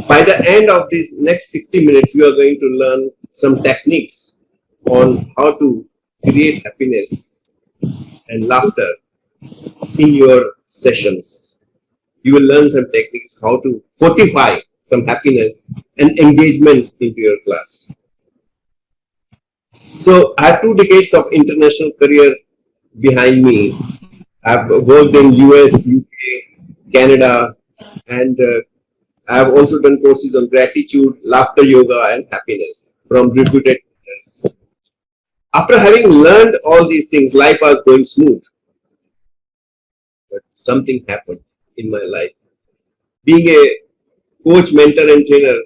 By the end of these next 60 minutes, you are going to learn some techniques on how to create happiness and laughter in your sessions. You will learn some techniques how to fortify some happiness and engagement into your class. So I have 2 decades of international career behind me. I've worked in US, UK, Canada, and I have also done courses on gratitude, laughter yoga, and happiness from reputed teachers. After having learned all these things, life was going smooth. But something happened in my life. Being a coach, mentor, and trainer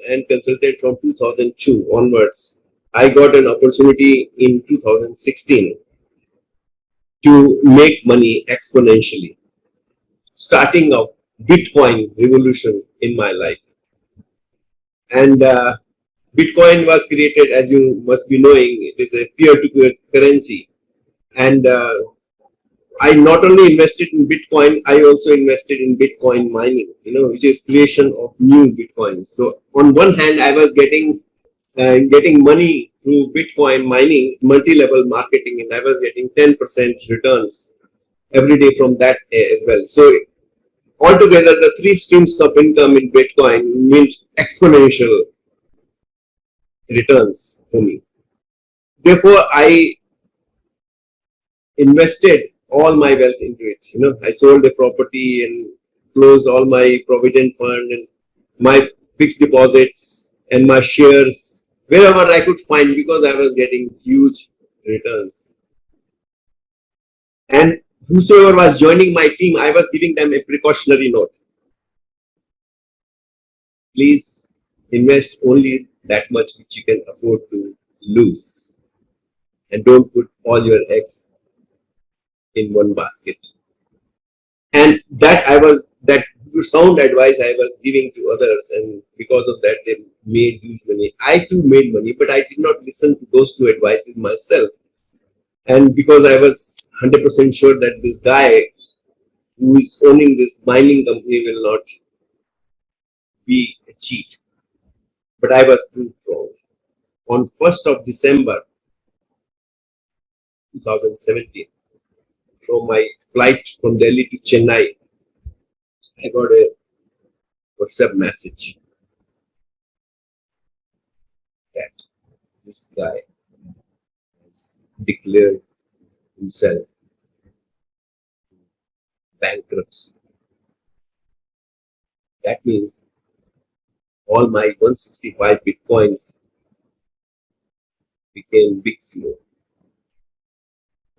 and consultant from 2002 onwards, I got an opportunity in 2016 to make money exponentially, starting a Bitcoin revolution in my life. And Bitcoin was created, as you must be knowing, it is a peer-to-peer currency. And I not only invested in Bitcoin, I also invested in Bitcoin mining, which is creation of new Bitcoins. So on one hand, I was getting money through Bitcoin mining, multi-level marketing, and I was getting 10% returns every day from that as well. So altogether, the 3 streams of income in Bitcoin meant exponential returns for me. Therefore, I invested all my wealth into it. I sold the property and closed all my provident fund and my fixed deposits and my shares wherever I could find, because I was getting huge returns. And whosoever was joining my team, I was giving them a precautionary note. Please invest only that much which you can afford to lose, and don't put all your eggs in one basket. And that sound advice I was giving to others, and because of that they made huge money. I too made money, but I did not listen to those 2 advices myself. And because I was 100% sure that this guy who is owning this mining company will not be a cheat. But I was proved wrong. On 1st of December 2017, from my flight from Delhi to Chennai, I got a WhatsApp message that this guy has declared himself bankruptcy. That means all my 165 Bitcoins became big zero.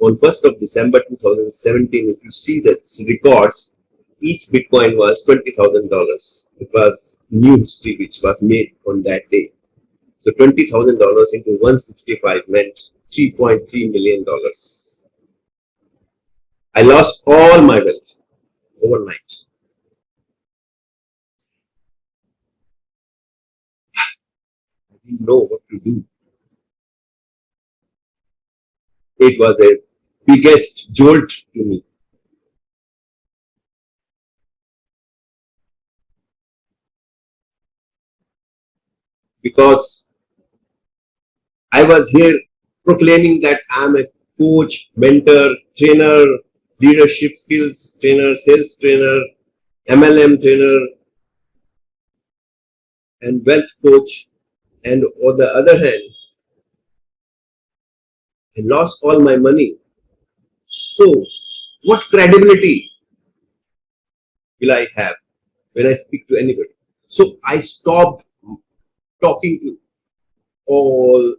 On 1st of December 2017, if you see the records, each Bitcoin was $20,000. It was new history which was made on that day. So $20,000 into 165 meant $3.3 million. I lost all my wealth overnight. I didn't know what to do. It was a biggest jolt to me. Because I was here proclaiming that I'm a coach, mentor, trainer, leadership skills trainer, sales trainer, MLM trainer, and wealth coach. And on the other hand, I lost all my money. So, what credibility will I have when I speak to anybody? So, I stopped talking to all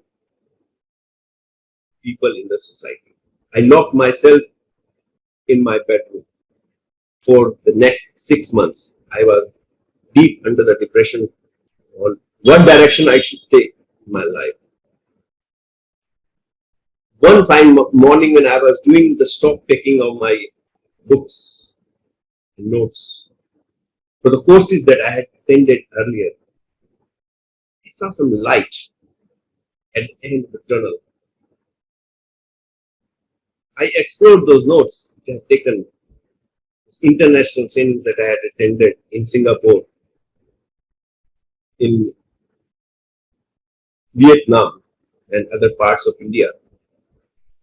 people in the society. I locked myself in my bedroom. For the next 6 months, I was deep under the depression on what direction I should take in my life. One fine morning, when I was doing the stock taking of my books and notes for the courses that I had attended earlier, I saw some light at the end of the tunnel. I explored those notes which I had taken, international trainings that I had attended in Singapore. in Vietnam and other parts of India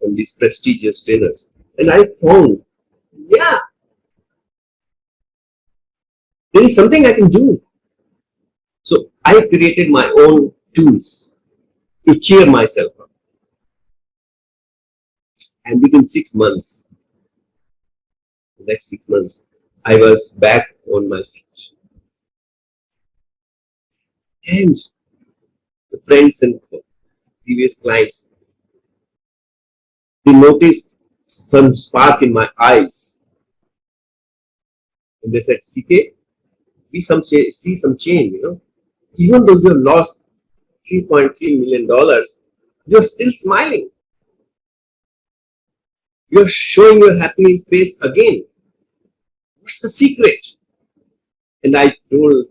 from these prestigious trainers. And I found, yeah, there is something I can do. So I created my own tools to cheer myself up. And within 6 months, the next 6 months, I was back on my feet. And the friends and previous clients, they noticed some spark in my eyes. And they said, CK, see some change, Even though you have lost $3.3 million, you're still smiling. You're showing your happy face again. What's the secret? And I told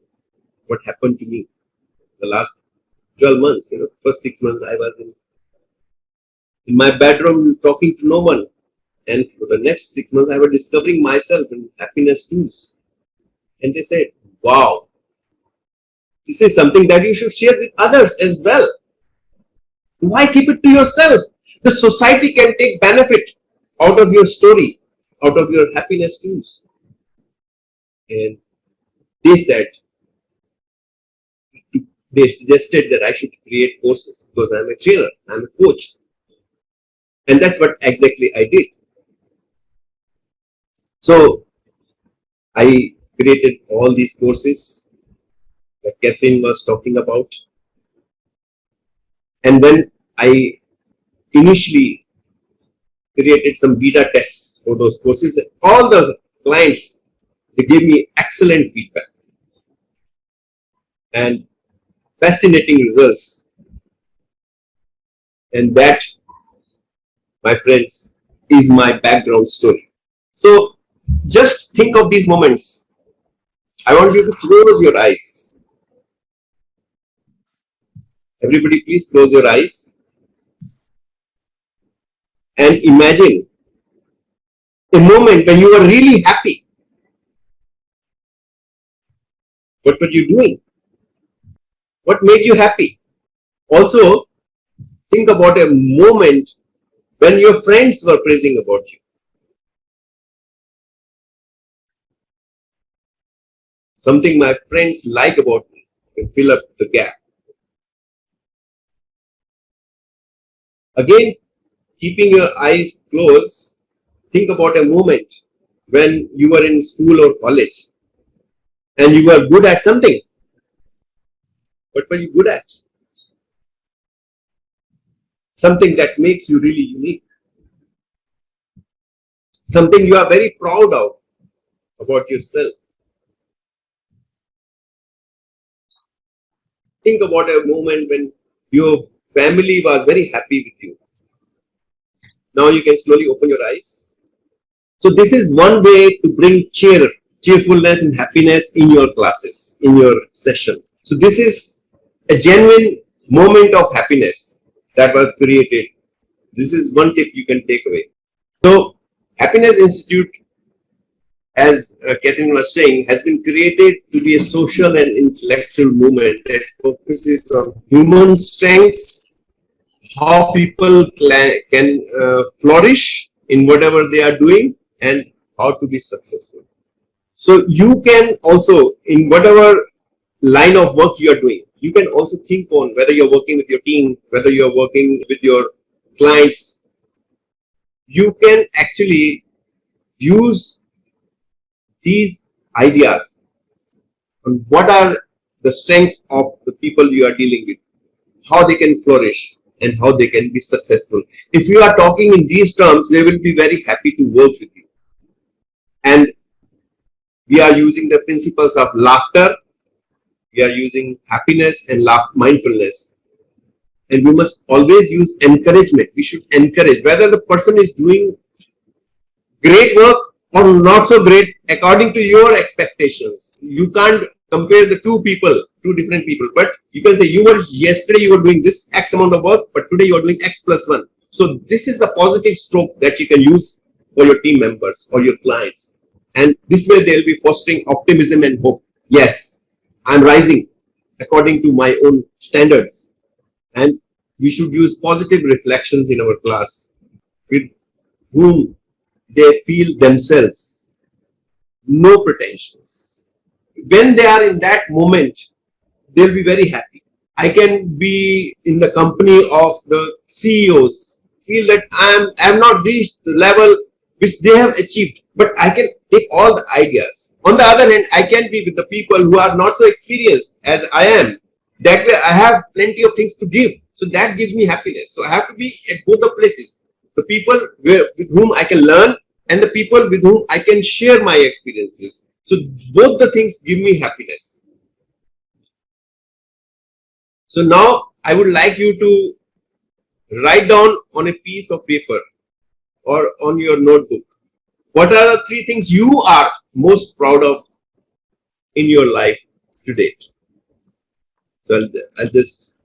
what happened to me the last 12 months. First 6 months I was in my bedroom talking to no one. And for the next 6 months I was discovering myself in happiness tools. And they said, wow, this is something that you should share with others as well. Why keep it to yourself? The society can take benefit out of your story, out of your happiness tools. And they suggested that I should create courses because I'm a trainer, I'm a coach. And that's what exactly I did. So I created all these courses that Catherine was talking about. And then I initially created some beta tests for those courses. All the clients, they gave me excellent feedback and fascinating results. And that, my friends, is my background story. So just think of these moments. I want you to close your eyes. Everybody, please close your eyes and imagine a moment when you were really happy. What were you doing? What made you happy? Also, think about a moment when your friends were praising about you. Something my friends like about me can fill up the gap. Again, keeping your eyes closed, think about a moment when you were in school or college and you were good at something. What were you good at? Something that makes you really unique. Something you are very proud of about yourself. Think about a moment when your family was very happy with you. Now you can slowly open your eyes. So this is one way to bring cheerfulness and happiness in your classes, in your sessions. So this is a genuine moment of happiness that was created. This is one tip you can take away. So Happiness Institute, as Catherine was saying, has been created to be a social and intellectual movement that focuses on human strengths, how people can flourish in whatever they are doing, and how to be successful. So you can also, in whatever line of work you are doing, you can also think on whether you're working with your team, whether you're working with your clients. You can actually use these ideas on what are the strengths of the people you are dealing with, how they can flourish and how they can be successful. If you are talking in these terms, they will be very happy to work with you. And we are using the principles of laughter, we are using happiness and mindfulness. And we must always use encouragement. We should encourage whether the person is doing great work or not so great according to your expectations. You can't compare the two different people, but you can say yesterday you were doing this X amount of work, but today you are doing X plus 1. So this is the positive stroke that you can use for your team members or your clients. And this way they'll be fostering optimism and hope. Yes, I'm rising. according to my own standards. And we should use positive reflections in our class with whom they feel themselves, no pretensions. When they are in that moment, they'll be very happy. I can be in the company of the CEOs, feel that I am not reached the level which they have achieved, but I can take all the ideas. On the other hand, I can be with the people who are not so experienced as I am. That way I have plenty of things to give. So that gives me happiness. So I have to be at both the places. The people with whom I can learn and the people with whom I can share my experiences. So both the things give me happiness. So now I would like you to write down on a piece of paper or on your notebook, what are the 3 things you are most proud of in your life to date? So I'll just...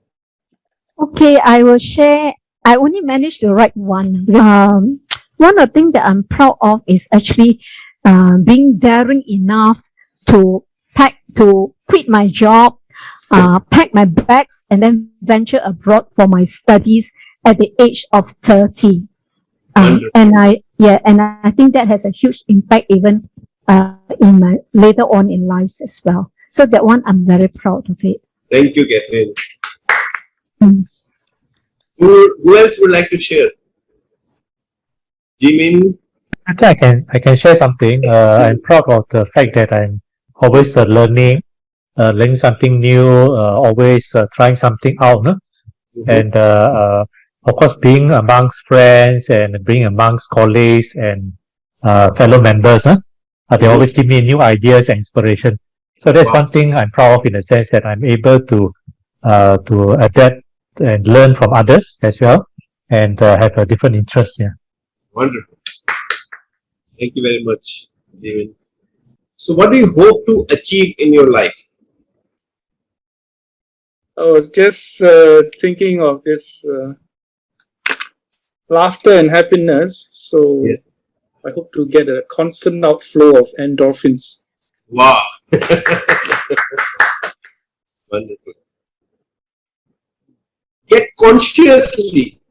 Okay, I will share. I only managed to write one. One of the things that I'm proud of is actually being daring enough to quit my job, pack my bags, and then venture abroad for my studies at the age of 30. And I think that has a huge impact even in my later on in life as well. So that one, I'm very proud of it. Thank you, Catherine. Who else would like to share? Jimin? I think I can share something. I'm proud of the fact that I'm always learning something new, always trying something out. No? And of course, being amongst friends and being amongst colleagues and fellow members, they always give me new ideas and inspiration. So that's one thing I'm proud of, in the sense that I'm able to adapt and learn from others as well, and have a different interest. Yeah. Wonderful. Thank you very much, Jimin. So what do you hope to achieve in your life? I was just thinking of this laughter and happiness. So yes, I hope to get a constant outflow of endorphins. Wow. Wonderful. Get consciously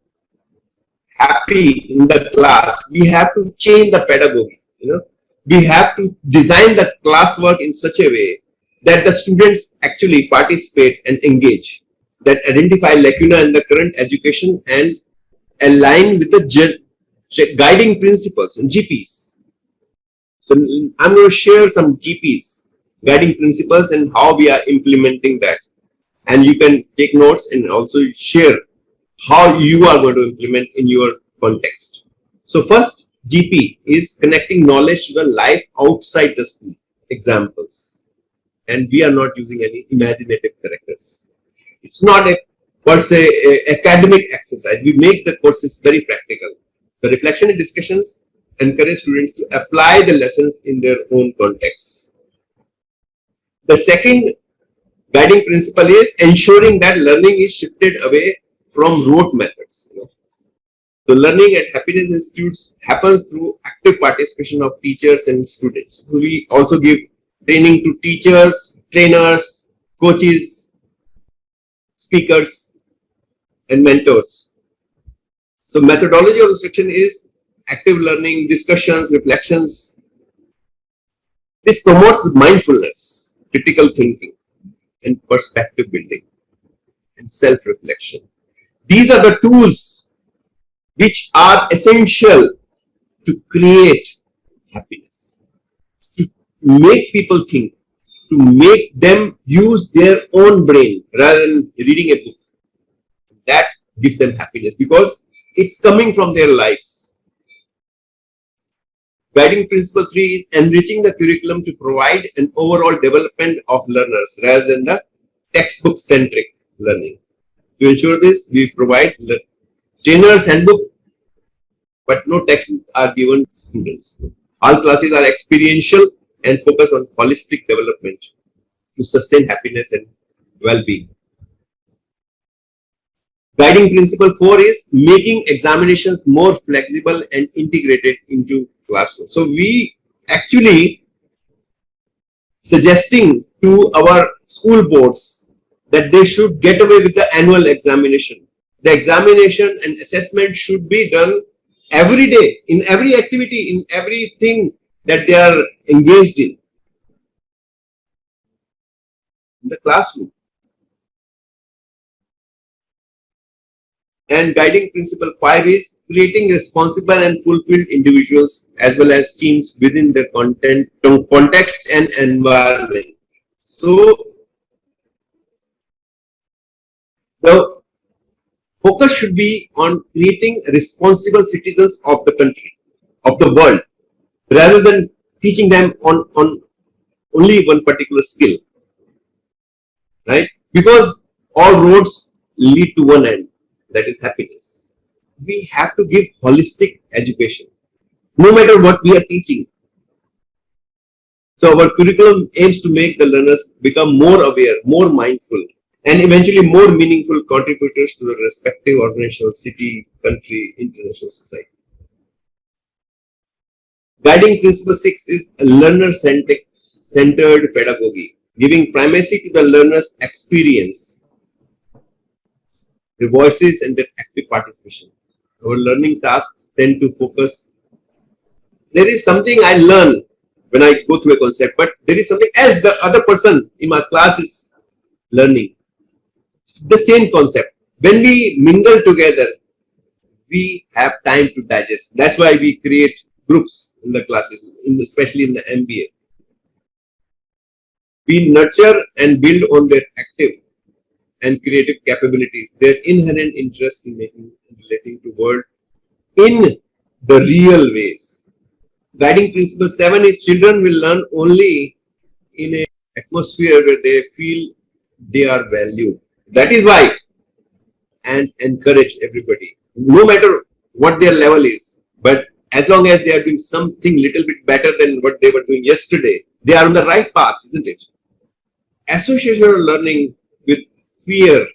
happy in the class. We have to change the pedagogy. We have to design the classwork in such a way that the students actually participate and engage, that identify lacuna in the current education and align with the guiding principles and GPs. So I'm going to share some GPs, guiding principles, and how we are implementing that. And you can take notes and also share how you are going to implement in your context. So first GP is connecting knowledge to the life outside the school. Examples. And we are not using any imaginative characters. It's not a per se academic exercise. We make the courses very practical. The reflection and discussions encourage students to apply the lessons in their own context. The second guiding principle is ensuring that learning is shifted away from rote methods. So learning at Happiness Institutes happens through active participation of teachers and students. So we also give training to teachers, trainers, coaches, speakers, and mentors. So methodology of instruction is active learning, discussions, reflections. This promotes mindfulness, critical thinking, and perspective building, and self-reflection. These are the tools which are essential to create happiness, to make people think, to make them use their own brain rather than reading a book. That gives them happiness because it's coming from their lives. Guiding principle 3 is enriching the curriculum to provide an overall development of learners rather than the textbook-centric learning. To ensure this, we provide trainer's handbook, but no textbook are given to students. All classes are experiential and focus on holistic development to sustain happiness and well-being. Guiding principle 4 is making examinations more flexible and integrated into classroom. So we actually suggesting to our school boards that they should get away with the annual examination. The examination and assessment should be done every day, in every activity, in everything that they are engaged in the classroom. And guiding principle 5 is creating responsible and fulfilled individuals as well as teams within their context and environment. So the focus should be on creating responsible citizens of the country, of the world, rather than teaching them on only one particular skill, right? Because all roads lead to one end, that is happiness. We have to give holistic education, no matter what we are teaching. So our curriculum aims to make the learners become more aware, more mindful, and eventually more meaningful contributors to the respective organizational, city, country, international society. Guiding principle 6 is learner-centered pedagogy, giving primacy to the learner's experience, their voices, and their active participation. Our learning tasks tend to focus. There is something I learn when I go through a concept, but there is something else the other person in my class is learning. It's the same concept. When we mingle together, we have time to digest. That's why we create groups in the classes, especially in the MBA. We nurture and build on their active and creative capabilities, their inherent interest in making and relating to world in the real ways. Guiding principle 7 is children will learn only in an atmosphere where they feel they are valued. That is why, and encourage everybody, no matter what their level is, but as long as they are doing something little bit better than what they were doing yesterday, they are on the right path, isn't it? Associational learning with fear,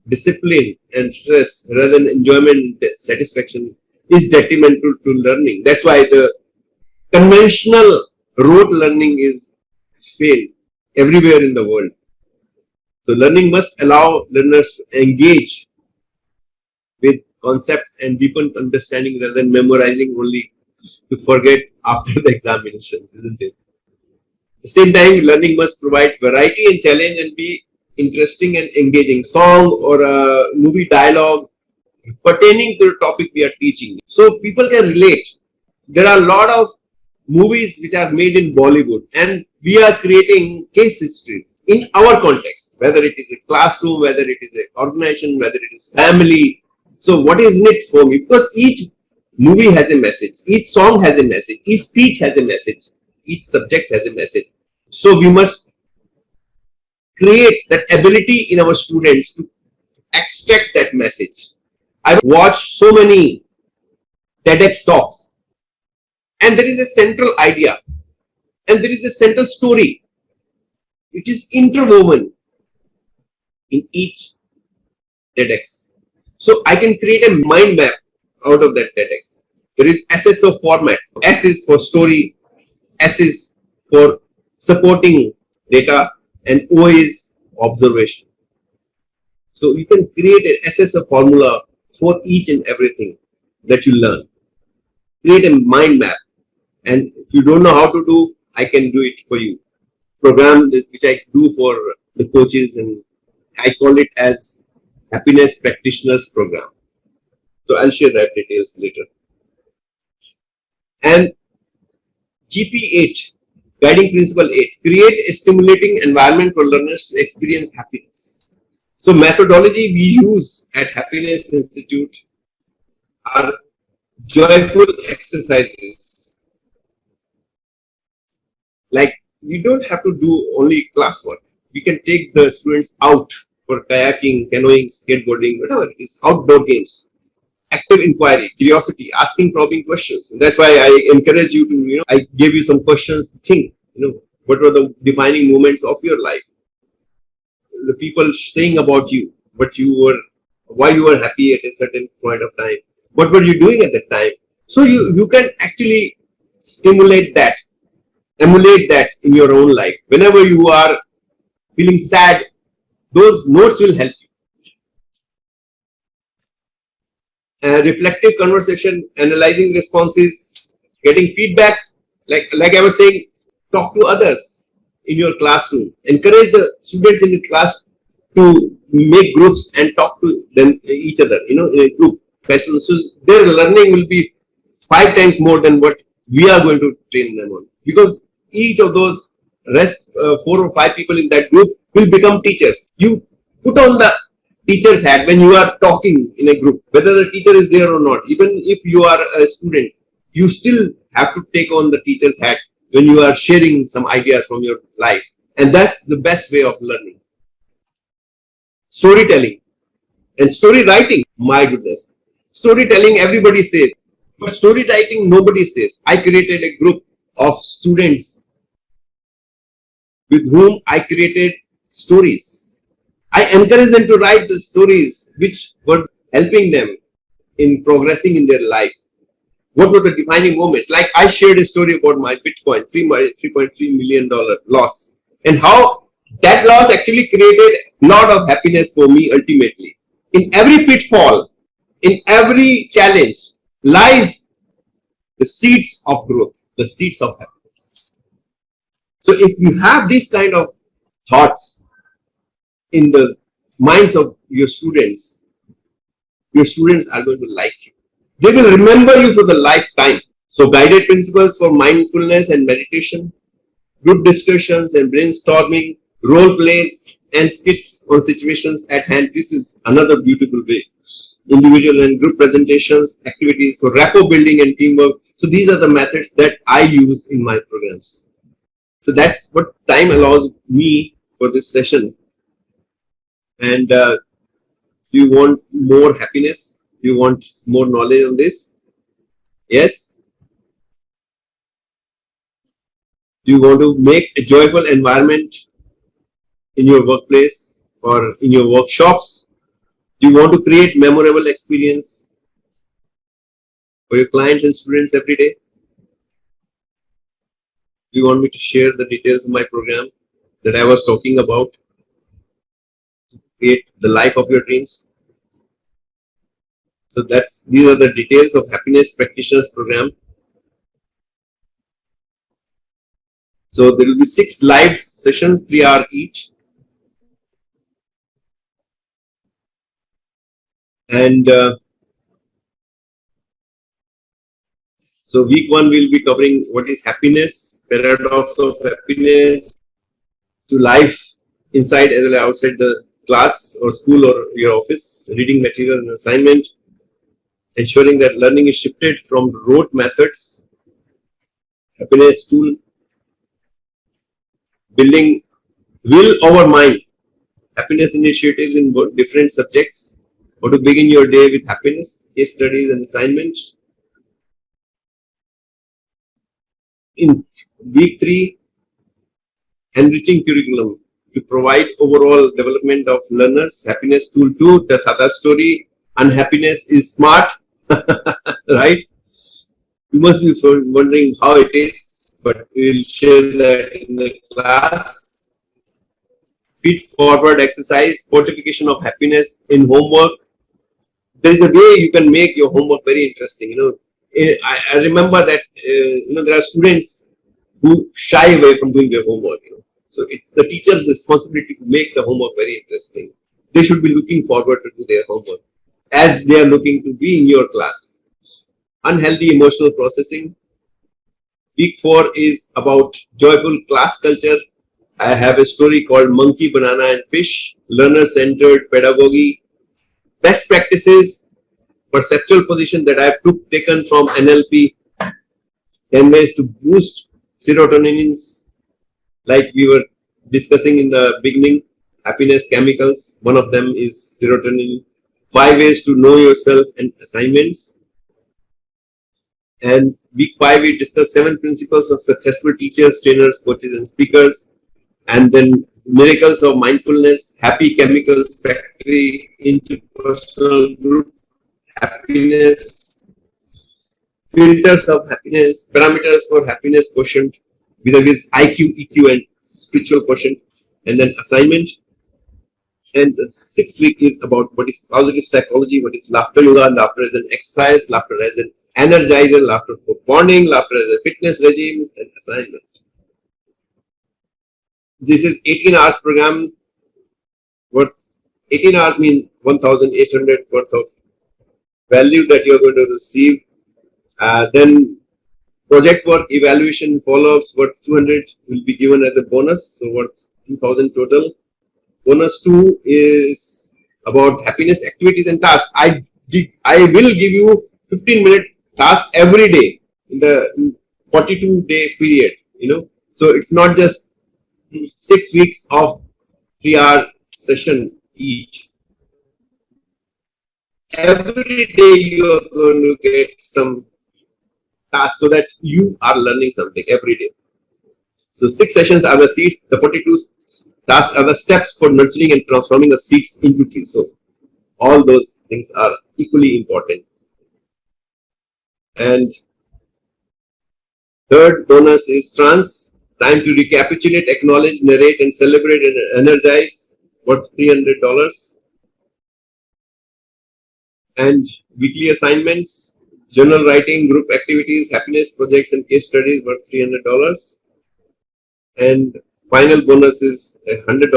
discipline, and stress rather than enjoyment and satisfaction is detrimental to learning. That's why the conventional rote learning is failed everywhere in the world. So learning must allow learners to engage with concepts and deepen understanding rather than memorizing only to forget after the examinations, isn't it? At the same time, learning must provide variety and challenge and be interesting and engaging. Song or a movie dialogue pertaining to the topic we are teaching, so people can relate. There are a lot of movies which are made in Bollywood, and we are creating case histories in our context, whether it is a classroom, whether it is an organization, whether it is family. So what is in it for me? Because each movie has a message, each song has a message, each speech has a message, each subject has a message. So we must create that ability in our students to extract that message. I've watched so many TEDx talks, and there is a central idea and there is a central story which is interwoven in each TEDx. So I can create a mind map out of that TEDx. There is SSO format. S is for story, S is for supporting data, and O is observation. So you can create an SSO formula for each and everything that you learn. Create a mind map. And if you don't know how to do, I can do it for you. Program which I do for the coaches, and I call it as Happiness Practitioners Program. So I'll share that details later. And GP8, Guiding Principle 8, create a stimulating environment for learners to experience happiness. So methodology we use at Happiness Institute are joyful exercises. Like, we don't have to do only classwork. We can take the students out for kayaking, canoeing, skateboarding, whatever it is, outdoor games. Active inquiry, curiosity, asking probing questions. And that's why I encourage you to, I gave you some questions to think, what were the defining moments of your life? The people saying about you, why you were happy at a certain point of time. What were you doing at that time? So you can actually stimulate that, emulate that in your own life. Whenever you are feeling sad, those notes will help you. Reflective conversation, analyzing responses, getting feedback, like I was saying, talk to others in your classroom. Encourage the students in the class to make groups and talk to them, each other, in a group. So their learning will be 5 times more than what we are going to train them on. Because each of those 4 or 5 people in that group will become teachers. You put on the teacher's hat when you are talking in a group, whether the teacher is there or not. Even if you are a student, you still have to take on the teacher's hat when you are sharing some ideas from your life. And that's the best way of learning. Storytelling and story writing, my goodness. Storytelling, everybody says, but story writing, nobody says. I created a group of students with whom I created stories. I encouraged them to write the stories which were helping them in progressing in their life. What were the defining moments? Like I shared a story about my Bitcoin, $3.3 million loss, and how that loss actually created a lot of happiness for me ultimately. In every pitfall, in every challenge lies the seeds of growth, the seeds of happiness. So if you have these kind of thoughts in the minds of your students are going to like you. They will remember you for the lifetime. So guided principles for mindfulness and meditation, group discussions and brainstorming, role plays and skits on situations at hand. This is another beautiful way. Individual and group presentations, activities for rapport building and teamwork. So these are the methods that I use in my programs. So that's what time allows me for this session. And do you want more happiness? Do you want more knowledge on this? Yes? Do you want to make a joyful environment in your workplace or in your workshops? Do you want to create memorable experience for your clients and students every day? Do you want me to share the details of my program that I was talking about to create the life of your dreams? So these are the details of Happiness Practitioners Program. So there will be 6 live sessions, 3 hours each. And so week 1 we'll be covering what is happiness, paradox of happiness, to life inside as well as outside the class or school or your office, reading material and assignment, ensuring that learning is shifted from rote methods, happiness tool, building will over mind, happiness initiatives in different subjects, how to begin your day with happiness, case studies and assignments. In week 3, enriching curriculum to provide overall development of learners, happiness tool 2, the Tata story, unhappiness is smart, right? You must be wondering how it is, but we'll share that in the class. Feed forward exercise, fortification of happiness in homework. There is a way you can make your homework very interesting. I remember that there are students who shy away from doing their homework. So it's the teacher's responsibility to make the homework very interesting. They should be looking forward to do their homework as they are looking to be in your class. Unhealthy emotional processing. Week 4 is about joyful class culture. I have a story called Monkey, Banana and Fish, learner-centered pedagogy, best practices, perceptual position that I have taken from NLP, 10 ways to boost serotonins, like we were discussing in the beginning, happiness chemicals, one of them is serotonin, 5 ways to know yourself and assignments. And week 5, we discussed 7 principles of successful teachers, trainers, coaches, and speakers. And then miracles of mindfulness, happy chemicals factory, interpersonal group, happiness, filters of happiness, parameters for happiness quotient, vis-a-vis IQ, EQ, and spiritual quotient. And then assignment. And the sixth week is about what is positive psychology, what is laughter yoga. Laughter as an exercise, laughter as an energizer, laughter for bonding, laughter as a fitness regime and assignment. This is 18 hours program. What 18 hours mean 1,800 worth of value that you're going to receive. Then project work, evaluation, follow-ups worth 200 will be given as a bonus. So worth 2,000 total. Bonus 2 is about happiness activities and tasks. I will give you 15-minute task every day in the 42-day period. So it's not just 6 weeks of 3-hour session each. Every day you are going to get some tasks so that you are learning something every day. So 6 sessions are the seeds, the 42 tasks are the steps for nurturing and transforming the seeds into trees. So all those things are equally important. And third bonus is trance, time to recapitulate, acknowledge, narrate and celebrate and energize, worth $300. And weekly assignments, journal writing, group activities, happiness projects and case studies worth $300. And final bonus is a $100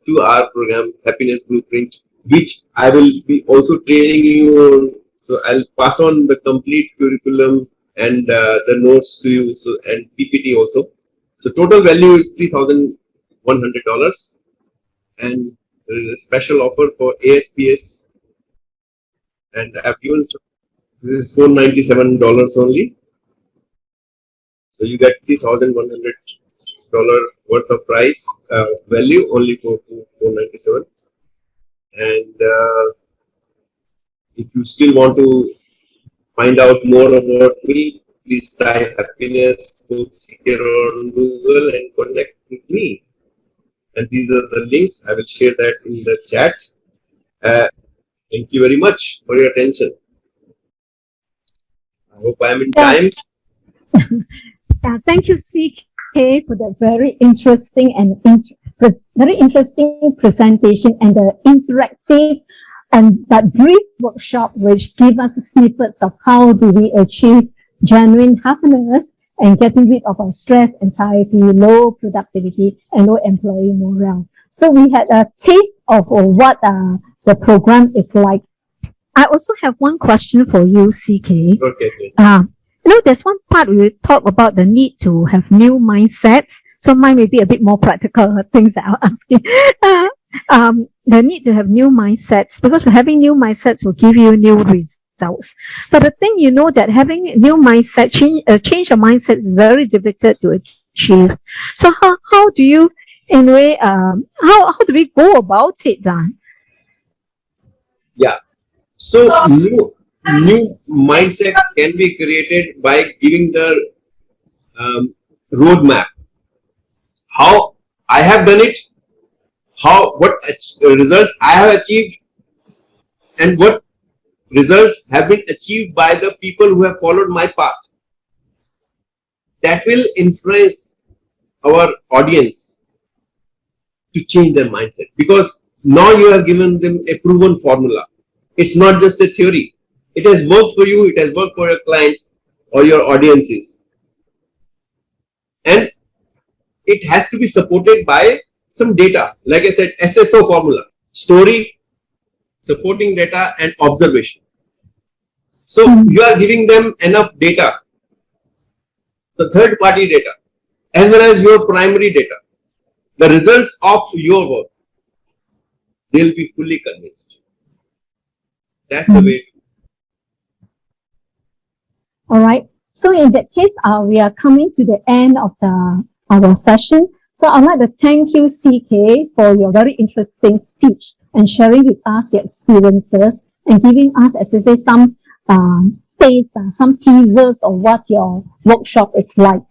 2-hour program, Happiness Blueprint, which I will be also training you on. So I'll pass on the complete curriculum and the notes to you, so and PPT also. So total value is $3,100, and there is a special offer for ASPS, and I've given some, this is $497 only. So you get $3,100 worth of price value only for $497. And if you still want to find out more about me, please type happiness here on Google and connect with me. And these are the links. I will share that in the chat. Thank you very much for your attention. I hope I am in time. Yeah, thank you, CK, for that very interesting and very interesting presentation and the interactive and that brief workshop which give us snippets of how do we achieve genuine happiness and getting rid of our stress, anxiety, low productivity, and low employee morale. So we had a taste of what the program is like. I also have one question for you, CK. Okay. There's one part we talk about the need to have new mindsets. So mine may be a bit more practical things that I'll ask you. The need to have new mindsets, because having new mindsets will give you new results. But the thing that having new mindset, change your mindset is very difficult to achieve. So how do you, in a way, how do we go about it then? Yeah. So new mindset can be created by giving the roadmap. How I have done it, what results I have achieved, and what results have been achieved by the people who have followed my path. That will influence our audience to change their mindset, because now you have given them a proven formula. It's not just a theory. It has worked for you, it has worked for your clients or your audiences. And it has to be supported by some data. Like I said, SSO formula: story, supporting data, and observation. So you are giving them enough data, the third party data, as well as your primary data, the results of your work. They'll be fully convinced. That's the way. All right. So in that case, we are coming to the end of our session. So I'd like to thank you, CK, for your very interesting speech and sharing with us your experiences and giving us, as I say, some taste, some teasers of what your workshop is like.